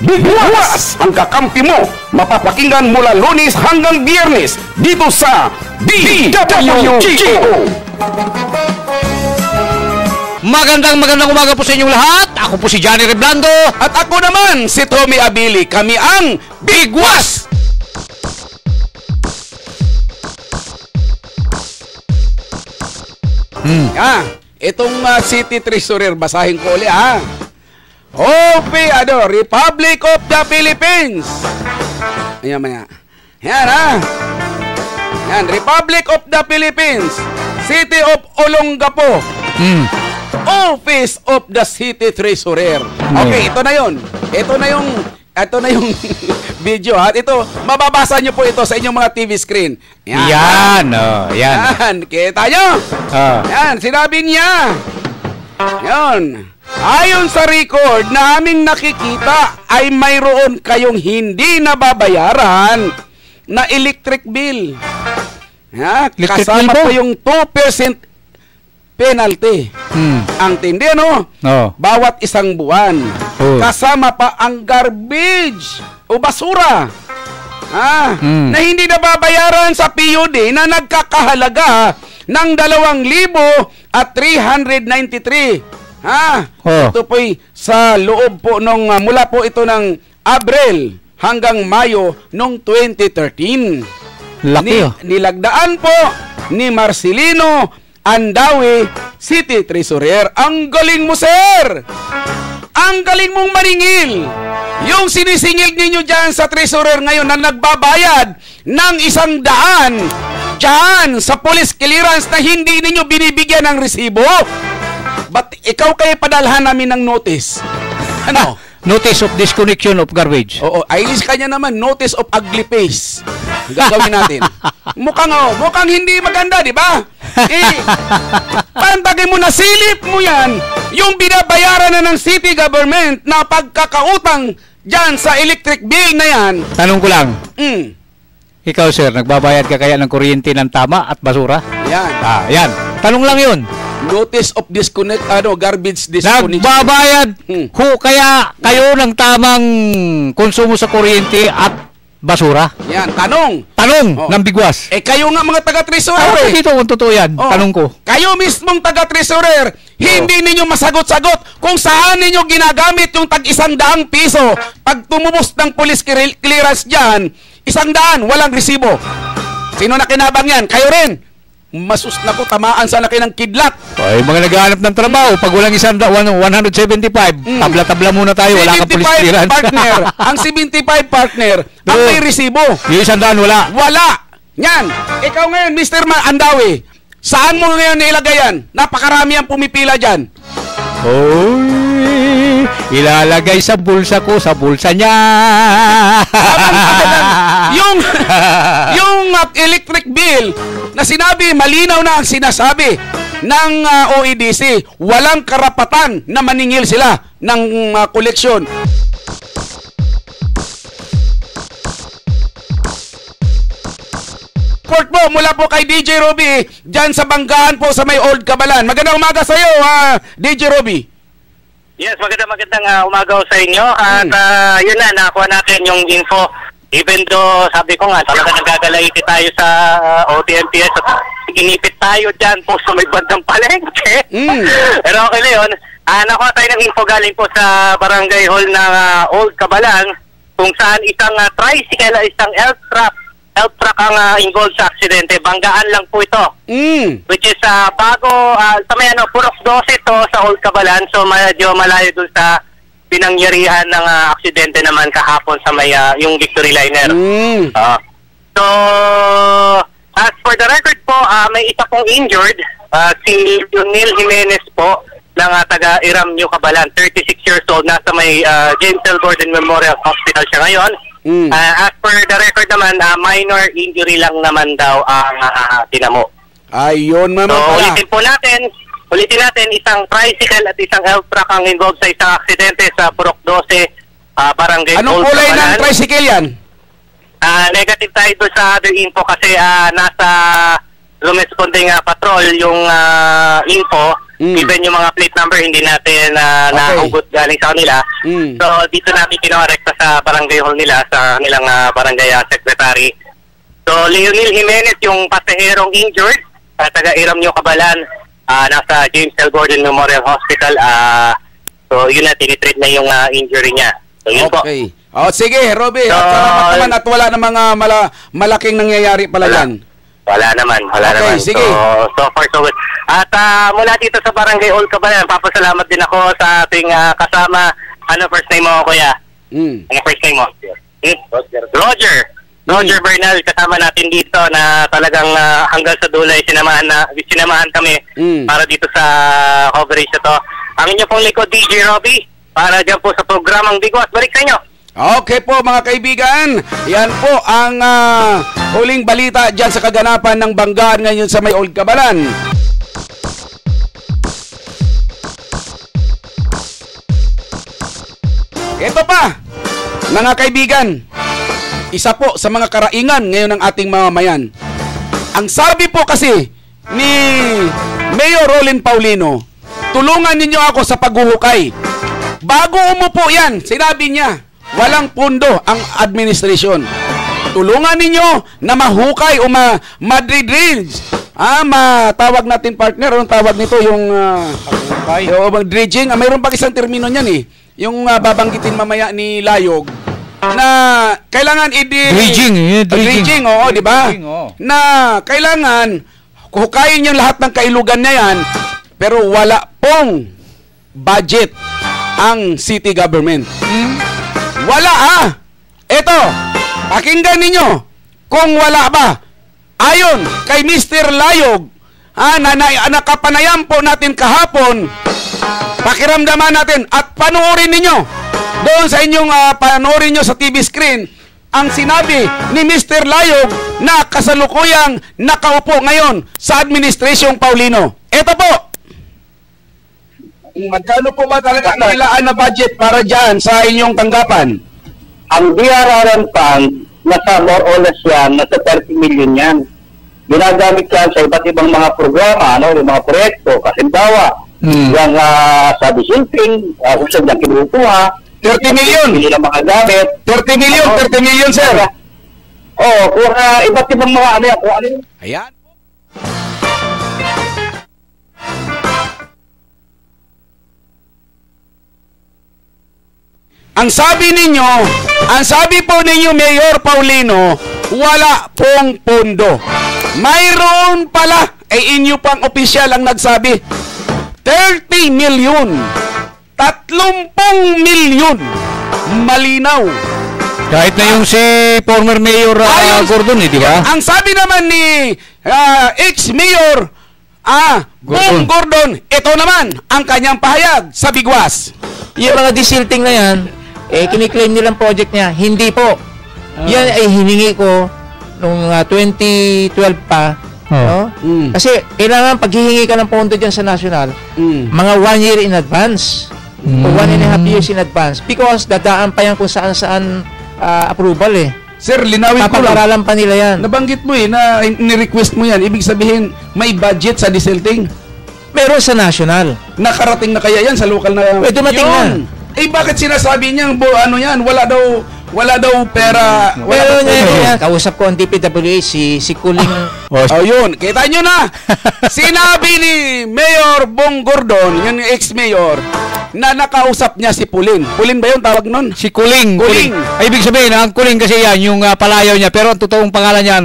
Bigwas ang kakampi mo. Mapapakinggan mula Lunes hanggang Biyernes dito sa DWGO. Magandang umaga po sa inyong lahat. Ako po si Johnny Reblando. At ako naman si Tommy Abili. Kami ang Bigwas. Itong City Treasurer, basahin ko ulit Republic of the Philippines. Ayan. Yan, Republic of the Philippines, City of Olongapo. Office of the City Treasurer. Okay, ito na yung video Ito, mababasa nyo po ito sa inyong mga TV screen. Yan. Kita nyo? Yan, sinabi niya. Yan. Ayon sa record na aming nakikita ay mayroon kayong hindi nababayaran na electric bill. Kasama po yung 2% penalty. Ang tindi, bawat isang buwan. Kasama pa ang garbage o basura na hindi nababayaran sa PUD na nagkakahalaga ng 2,393. Ito po'y sa loob po mula po ito ng Abril hanggang Mayo nung 2013. Nilagdaan po ni Marcelino Andawi, City Treasurer. Ang galing mo, sir! Ang galing mong maningil! Yung sinisingil ninyo dyan sa Treasurer ngayon na nagbabayad ng 100 dyan sa police clearance na hindi ninyo binibigyan ng resibo, ba't ikaw kayo padalhan namin ng notice? Ano? Notice of disconnection of garbage. Oo, ay kanya naman, notice of ugly face. Gagawin natin. Mukhang hindi maganda, di ba? Pantagin mo na, silip mo yan, yung binabayaran na ng city government na pagkakautang dyan sa electric bill na yan. Tanong ko lang. Ikaw, sir, nagbabayad ka kaya ng kuryente ng tama at basura? Yan. Yan. Tanong lang yun. Notice of garbage disconnection. Nagbabayad kaya kayo ng tamang konsumo sa kuryente at basura? Yan, tanong ng Bigwas. Kayo nga mga taga-treasurer. Dito kung totoo yan, tanong ko. Kayo mismong taga-treasurer, hindi ninyo masagot-sagot kung saan ninyo ginagamit yung tag-100 piso. Pag tumubos ng police clearance dyan, 100, walang resibo. Sino na kinabang yan? Kayo rin. Masus na ko, tamaan sana kayo ng kidlat. Ay, mga naghahanap ng trabaho, pag walang 175, tabla-tabla muna tayo, wala kang police clearance. Ang 75 partner, ang may resibo. Yung 100, wala. Yan. Ikaw ngayon, Mr. Andawi, saan mo ngayon nilagay yan? Napakarami ang pumipila dyan. Ilalagay sa bulsa ko, sa bulsa niya. yung electric bill na sinabi, malinaw na ang sinasabi ng OEDC, walang karapatan na maningil sila ng koleksyon. Report po mula po kay DJ Roby dyan sa Banggaan po sa may Old Cabalan. Magandang umaga sa iyo, DJ Roby. Yes, magandang umaga sa inyo. At yun na, nakuha natin yung info. Even though, sabi ko nga, talaga nagagalaiti tayo sa OTMPS at inipit tayo dyan po sa may bandang palengke. Pero okay na yun. Nakuha tayo ng info galing po sa barangay hall ng Old Cabalan kung saan isang tricycle, isang elf truck ang involved sa aksidente. Banggaan lang po ito. Which is bago, sa may Purok 12 to sa Old Cabalan. So medyo malayo dun sa pinangyarihan ng aksidente naman kahapon sa may yung Victory Liner. So, as for the record po, may isa pong injured, si Lionel Jimenez po, ng taga Iram New Cabalan, 36 years old, nasa may James L. Gordon Memorial Hospital siya ngayon. As per the record naman, minor injury lang naman daw ang tinamo. Ayun, mama. So, ulitin natin, isang tricycle at isang elf truck ang involved sa isang aksidente sa Purok 12, Barangay Anong Old kulay Cabalan. ng tricycle yan? Negative tayo doon sa other info kasi nasa rumesponding patrol yung info. Even yung mga plate number, hindi natin nahugot galing sa kanila. So, dito natin pinarekta sa barangay hall nila, sa nilang barangay secretary. So, Leonel Jimenez, yung pasaherong injured, taga Iramnyo, Cabalan, nasa James L. Gordon Memorial Hospital. So, yun na, tinitreat na yung injury niya. So, yun po. Sige, Robby. So, at wala na mga malaking nangyayari pala yan. Wala naman. Sige. So far so good. At mula dito sa Barangay Hall Cabalan, papasalamat din ako sa ating kasama. Ano first name mo, kuya? Ano first name mo? Roger Bernal, kasama natin dito na talagang hanggang sa dulo sinamahan kami para dito sa coverage na to. Ang inyo pong likod, DJ Robby, para dyan po sa programang Bigwas. Balik sa inyo. Okay po mga kaibigan, yan po ang huling balita dyan sa kaganapan ng Banggaan ngayon sa may Old Cabalan. Ito pa, mga kaibigan, isa po sa mga karaingan ngayon ng ating mamamayan. Ang sabi po kasi ni Mayor Rolin Paulino, tulungan ninyo ako sa paghuhukay. Bago umupo yan, sinabi niya, walang pundo ang administrasyon. Tulungan ninyo na mahukay o madridge. Tawag natin partner, anong tawag nito? Yung dredging. Mayroon pa isang termino niyan eh. Yung babanggitin mamaya ni Layog na kailangan dredging, oo, di ba? Na kailangan hukayin yung lahat ng kailugan na yan, pero wala pong budget ang city government. Wala Ito, pakinggan ninyo kung wala ba. Ayon kay Mr. Layog, nakapanayam po natin kahapon, pakiramdaman natin at panoorin ninyo doon sa inyong panoorin nyo sa TV screen ang sinabi ni Mr. Layog na kasalukuyang nakaupo ngayon sa Administrasyong Paulino. Ito po. Magkano po ba talaga nilaan na budget para dyan sa inyong tanggapan? Ang DRRM fund, nasa more or less yan, nasa 30 million yan. Ginagamit yan sa iba't ibang mga programa, yung mga proyekto, kasimbawa, yung sa disilping, kung saan yan kinukuha. 30 million! Hindi nila mga gamit. 30 million, sir! Kung iba't ibang mga Ayan. Ang sabi po ninyo, Mayor Paulino, wala pong pondo. Mayroon pala, inyo pang opisyal ang nagsabi, 30 million. 30 milyon. Malinaw. Kahit na yung si former Mayor Gordon, di ba? Ang sabi naman ni ex-Mayor Bong Gordon, ito naman ang kanyang pahayag sa Bigwas. Yung mga disilting na yan, kiniklaim nilang project niya. Hindi po. Yan ay hiningi ko noong 2012 pa. No? Kasi kailangan paghihingi ka ng pondo dyan sa national, mga 1 year in advance. O 1.5 years in advance. Because dadaan pa yan kung saan-saan approval Sir, linawin ko lang. Papag-aralan pa nila yan. Nabanggit mo na ni-request mo yan. Ibig sabihin, may budget sa disilting. Meron sa national. Nakarating na kaya yan sa local na... dumating na. Bakit sinasabi niyang yan? Wala daw pera. Meron niya. Kausap ko ang DPWH, si Kuling. Yun. Kita nyo na. Sinabi ni Mayor Bong Gordon, yung ex-mayor, na nakausap niya si Pulin. Pulin ba yun tawag nun? Si Kuling. Ay, ibig sabihin, ang Kuling kasi yan, yung palayaw niya. Pero ang totoong pangalan niyan,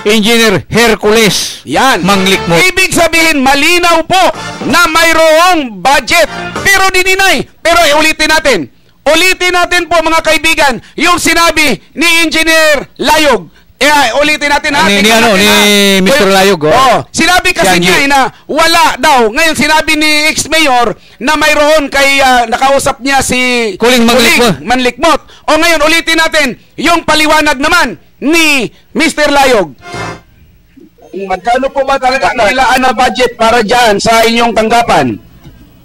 Engineer Hercules. Yan. Manglikmot. Ibig sabihin, malinaw po na mayroong budget. Pero dininay. Pero ulitin natin. Ulitin natin po mga kaibigan, yung sinabi ni Engineer Layog. Ulitin natin ni Mr. Layog. Sinabi kasi niya na wala daw. Ngayon sinabi ni ex-mayor na mayroon kay nakausap niya si Kuling Manlikmot. Ngayon ulitin natin yung paliwanag naman ni Mr. Layog. Magkano po ba talaga nilaan na budget para dyan sa inyong tanggapan?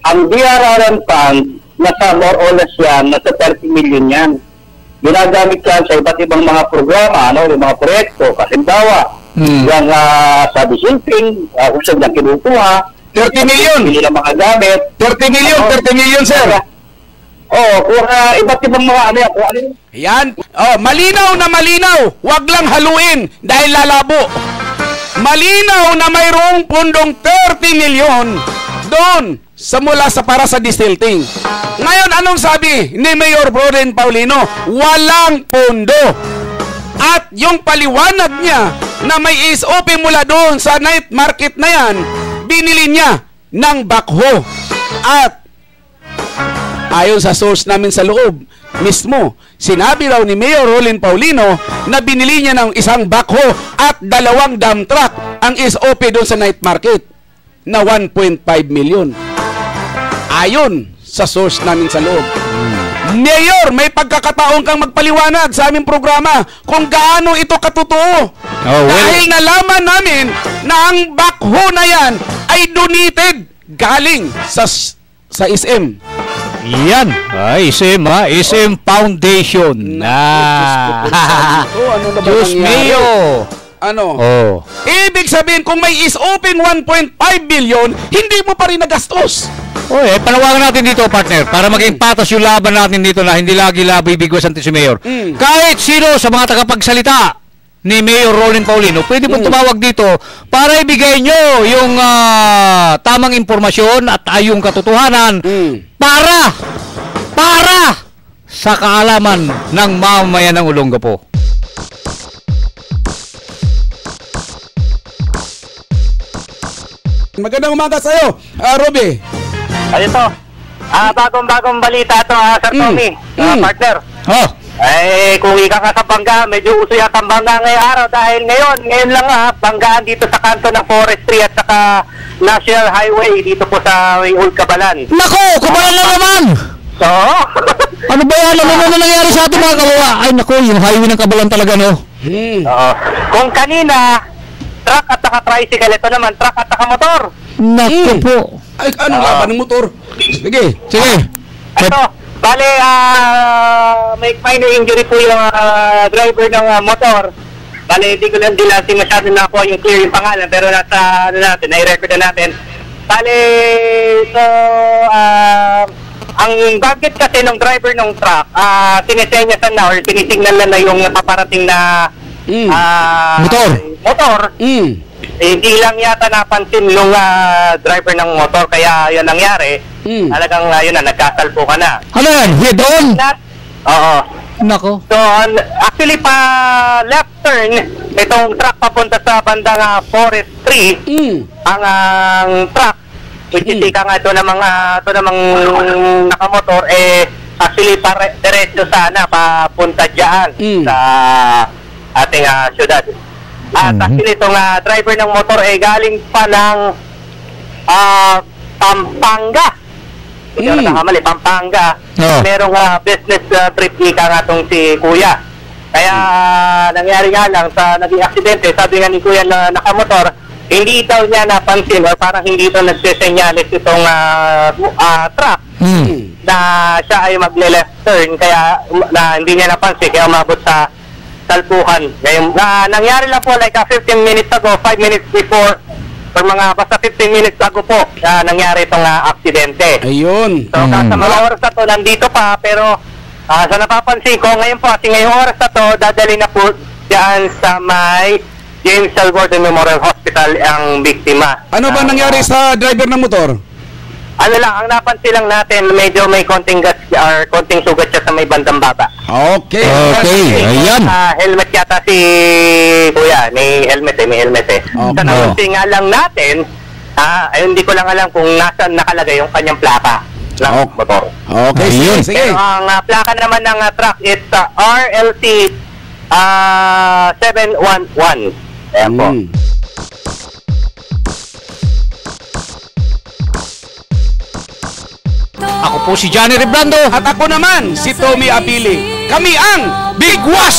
Ang DRRM fund, nasa more or less yan, nasa 30 million yan. Ginagamit yan sa iba't ibang mga programa, yung mga proyekto, kasimbawa, yung sa disilping, kung saan yan kinukuha, 30 million. Bili ng mga gamit. 30 million, 30 million, sir. Kung iba't ibang mga ano yan. Kung ano yun. Yan. Malinaw na malinaw. Huwag lang haluin dahil lalabo. Malinaw na mayroong pundong 30 million doon mula sa para sa desilting. Ngayon, anong sabi ni Mayor Roden Paulino? Walang pondo. At yung paliwanag niya na may SOP mula doon sa night market na yan, binili niya ng backhoe. At ayon sa source namin sa loob mismo, sinabi raw ni Mayor Roden Paulino na binili niya ng isang backhoe at 2 dump truck ang SOP doon sa night market na 1.5 million. Ayon sa source namin sa loob. Mayor, may pagkakataon kang magpaliwanag sa aming programa kung gaano ito katotoo. Dahil nalaman namin na ang backhoe na yan ay donated galing sa SM. Yan. SM Foundation. Diyos mio. Ibig sabihin, kung may open 1.5 billion, hindi mo pa rin nagastos. Panawagan natin dito, partner, para maging patas yung laban natin dito na hindi lagi labi bigwasan si Mayor. Kahit sino sa mga tagapagsalita ni Mayor Roden Paulino, pwede po tumawag dito para ibigay nyo yung tamang impormasyon at yung katotohanan para sa kaalaman ng mamamayan ng Olongapo. Magandang umaga sa'yo, Roby. Ito, bagong balita ito, Sir Tommy, partner. Kung ika ka sa bangga, medyo uso yata ang bangga ngayong araw dahil ngayon lang banggaan dito sa kanto ng Forestry at saka National Highway dito po sa Old Cabalan. Nako, Cabalan na naman! Ano ba yan? Ano na nangyari sa ating mga kawawa? Ay nako, yung highway ng Cabalan talaga, no? Kung kanina, truck at saka tricycle, ito naman, truck at saka motor. Nako po. Ay, ano laban ng motor? Sige. Ito, bale, may minor injury po yung driver ng motor. Bale, hindi ko lang din masyado nakuha yung clear yung pangalan, pero nasa, nai-record na natin. Bale, so, ang budget kasi ng driver ng truck, sinisenyasan na or sinisignalan na yung paparating na motor. Hindi lang yata napansin nung driver ng motor, kaya yun nangyari. Talagang yun na, nagkasalpukan na. Ano yan? Head on? Oo. Nako. So, actually pa left turn, itong truck papunta sa bandang Forestry, ang truck, which is ika nga ito namang nakamotor, actually diretso sana papunta dyan sa ating syudad. At actually itong driver ng motor galing pa ng Pampanga. Hindi ako nakakamali, Pampanga. Merong business trip ika nga itong si Kuya. Kaya nangyari nga lang sa naging aksidente, sabi nga ni Kuya na nakamotor, hindi daw niya napansin or parang hindi ito nagsisenyalis itong truck na siya ay magle-left turn, kaya hindi niya napansin, kaya umabot sa salpukan. Ngayon, nangyari lang po like 15 minutes ago, 5 minutes before, or basta 15 minutes ago po, nangyari itong aksidente. Ayun. So, sa mga oras na to, nandito pa, pero sa napapansin ko, ngayon po, kasi ngayong oras na to, dadali na po dyan sa may James L. Gordon Memorial Hospital ang biktima. Ano ba nangyari sa driver ng motor? Ano lang, ang napansin lang natin, medyo may konting gas or konting sugat siya sa may bandang baba. Okay. Ayan. Helmet yata si Kuya, may helmet eh. Sa napansin nga lang natin, hindi ko lang alam kung nasaan nakalagay yung kanyang plaka ng motor. Okay, sige. Pero ang plaka naman ng truck, it's RLT 711. Ayan po. Ako po si Johnny Reblando. At ako naman, si Tommy Abili. Kami ang Big Was!